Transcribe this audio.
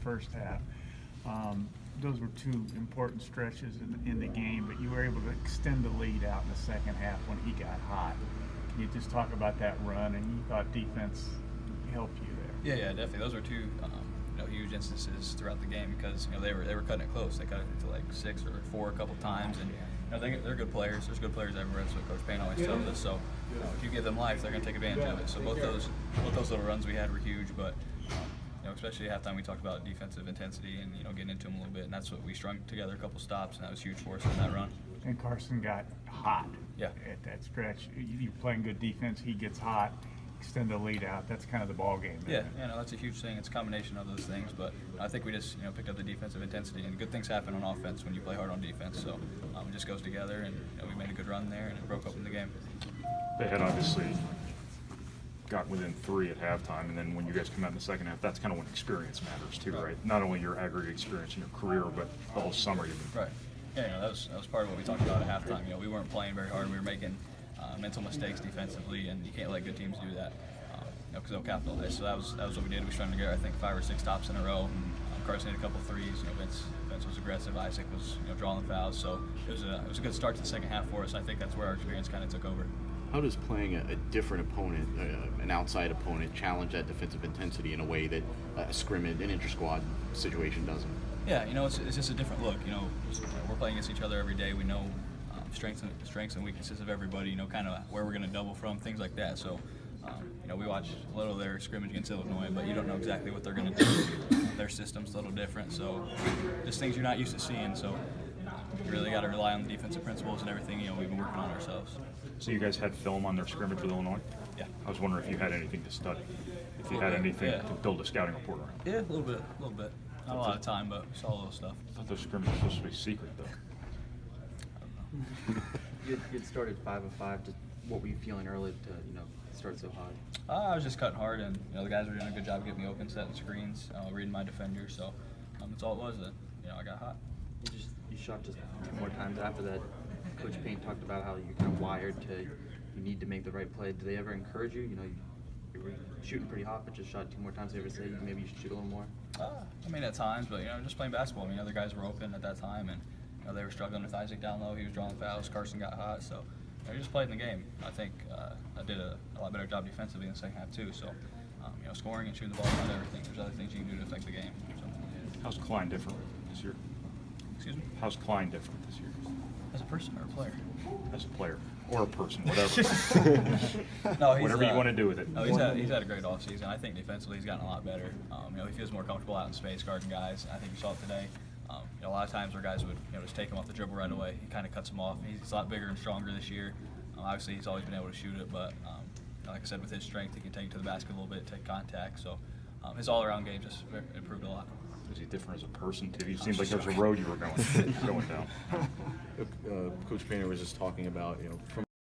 first half. Those were two important stretches in the game, but you were able to extend the lead out in the second half when he got hot. Can you just talk about that run, and you thought defense helped you there? Yeah, definitely. Those were two huge instances throughout the game because they were cutting it close. They cut it to like 6 or 4 a couple times, and they're good players. There's good players everywhere. That's what Coach Payne always tells us. So if you give them life, they're going to take advantage of it. So both those little runs we had were huge, but especially at halftime we talked about defensive intensity and getting into them a little bit, and that's what we strung together a couple stops, and that was huge for us in that run. And Carson got hot. Yeah. At that stretch. You're playing good defense. He gets hot. Extend the lead out. That's kind of the ball game. Yeah, that's a huge thing. It's a combination of those things, but I think we just picked up the defensive intensity, and good things happen on offense when you play hard on defense. So it just goes together, and we made a good run there, and it broke open the game. They had obviously got within 3 at halftime, and then when you guys come out in the second half, that's kind of when experience matters too, right? Not only your aggregate experience in your career, but the whole summer you've been. Right. Yeah, that was part of what we talked about at halftime. We weren't playing very hard. We were making mental mistakes defensively, and you can't let good teams do that because they'll capitalize. So that was what we did. We strung together, I think, 5 or 6 stops in a row. Carson hit a couple threes. Vince was aggressive. Isaac was drawing the fouls. So it was a good start to the second half for us. I think that's where our experience kind of took over. How does playing a different opponent, an outside opponent, challenge that defensive intensity in a way that a scrimmage, an inter-squad situation doesn't? Yeah, it's just a different look. We're playing against each other every day. We know strengths and weaknesses of everybody. Kind of where we're going to double from, things like that. So, we watch a little of their scrimmage against Illinois, but you don't know exactly what they're going to do. Their system's a little different, so just things you're not used to seeing. So, you really got to rely on the defensive principles and everything we've been working on ourselves. So you guys had film on their scrimmage with Illinois? Yeah. I was wondering if you had anything to study, if you had anything to build a scouting report around. Yeah, a little bit. Not a lot of time, but saw a little stuff. I thought those scrimmages were supposed to be secret, though. I don't know. You'd started 5 of 5. What were you feeling early to start so hot? I was just cutting hard, and the guys were doing a good job getting me open, setting screens, reading my defenders. So that's all it was. That I got hot. You shot just 2 more times after that. Coach Payne talked about how you're kind of wired to you need to make the right play. Do they ever encourage you? You were shooting pretty hot, but just shot 2 more times. They ever say maybe you should shoot a little more? At times, but just playing basketball. Other guys were open at that time, and they were struggling with Isaac down low. He was drawing fouls. Carson got hot, so you just played in the game. I think I did a lot better job defensively in the second half too. So scoring and shooting the ball, not everything. There's other things you can do to affect the game. So. How's Klein different this year? Excuse me? How's Klein different this year? As a person or a player? As a player or a person, whatever. No, whatever you want to do with it. No, he's had a great offseason. I think defensively he's gotten a lot better. He feels more comfortable out in space guarding guys. I think you saw it today. A lot of times where guys would just take him off the dribble right away. He kind of cuts him off. He's a lot bigger and stronger this year. Obviously, he's always been able to shoot it, but like I said, with his strength, he can take it to the basket a little bit, take contact. So his all-around game just improved a lot. Is he different as a person too? You seemed like there was a road you were going down. Coach Painter was just talking about, from